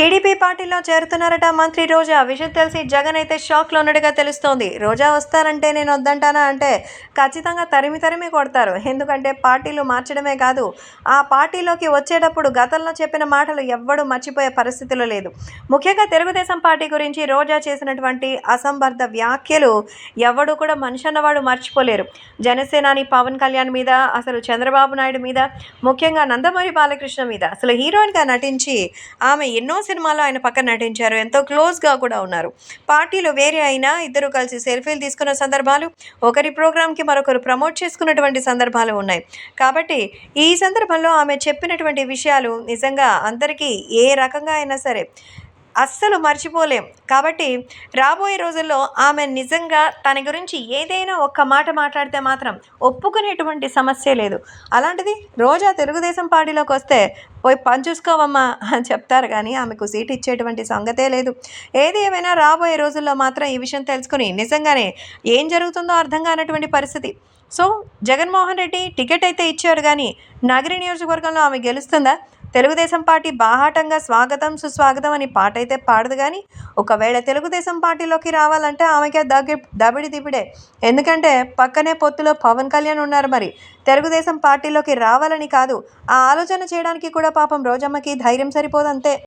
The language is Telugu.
టీడీపీ పార్టీలో చేరుతున్నారట మంత్రి రోజా. విషయం తెలిసి జగన్ అయితే షాక్లో ఉన్నట్టుగా తెలుస్తోంది. రోజా వస్తారంటే నేను వద్దంటానా అంటే ఖచ్చితంగా తరిమి కొడతారు. ఎందుకంటే పార్టీలు మార్చడమే కాదు, ఆ పార్టీలోకి వచ్చేటప్పుడు గతంలో చెప్పిన మాటలు ఎవ్వడూ మర్చిపోయే పరిస్థితిలో లేదు. ముఖ్యంగా తెలుగుదేశం పార్టీ గురించి రోజా చేసినటువంటి అసంబద్ధ వ్యాఖ్యలు ఎవడు కూడా మనిషి అన్నవాడు మర్చిపోలేరు. జనసేనాని పవన్ కళ్యాణ్ మీద, అసలు చంద్రబాబు నాయుడు మీద, ముఖ్యంగా నందమూరి బాలకృష్ణ మీద, అసలు హీరోయిన్గా నటించి ఆమె ఎన్నో సినిమాల్లో ఆయన పక్కన నటించారు. ఎంతో క్లోజ్గా కూడా ఉన్నారు. పార్టీలు వేరే అయినా ఇద్దరు కలిసి సెల్ఫీలు తీసుకున్న సందర్భాలు, ఒకరి ప్రోగ్రాంకి మరొకరు ప్రమోట్ చేసుకున్నటువంటి సందర్భాలు ఉన్నాయి. కాబట్టి ఈ సందర్భంలో ఆమె చెప్పినటువంటి విషయాలు నిజంగా అందరికీ ఏ రకంగా అయినా సరే అస్సలు మర్చిపోలేం. కాబట్టి రాబోయే రోజుల్లో ఆమె నిజంగా తన గురించి ఏదైనా ఒక్క మాట మాట్లాడితే మాత్రం ఒప్పుకునేటువంటి సమస్య లేదు. అలాంటిది రోజా తెలుగుదేశం పార్టీలోకి వస్తే పోయి పని చూసుకోవమ్మా అని చెప్తారు, కానీ ఆమెకు సీట్ ఇచ్చేటువంటి సంగతే లేదు. ఏది ఏమైనా రాబోయే రోజుల్లో మాత్రం ఈ విషయం తెలుసుకుని నిజంగానే ఏం జరుగుతుందో అర్థం కానటువంటి పరిస్థితి. సో జగన్మోహన్ రెడ్డి టికెట్ అయితే ఇచ్చాడు, కానీ నగరి నియోజకవర్గంలో ఆమె గెలుస్తుందా? తెలుగుదేశం పార్టీ బాహాటంగా స్వాగతం సుస్వాగతం అని పాట అయితే పాడదు, కానీ ఒకవేళ తెలుగుదేశం పార్టీలోకి రావాలంటే ఆమెకే దబిడి దిబిడే. ఎందుకంటే పక్కనే పొత్తులో పవన్ కళ్యాణ్ ఉన్నారు. మరి తెలుగుదేశం పార్టీలోకి రావాలని కాదు, ఆ ఆలోచన చేయడానికి కూడా పాపం రోజమ్మకి ధైర్యం సరిపోదంతే.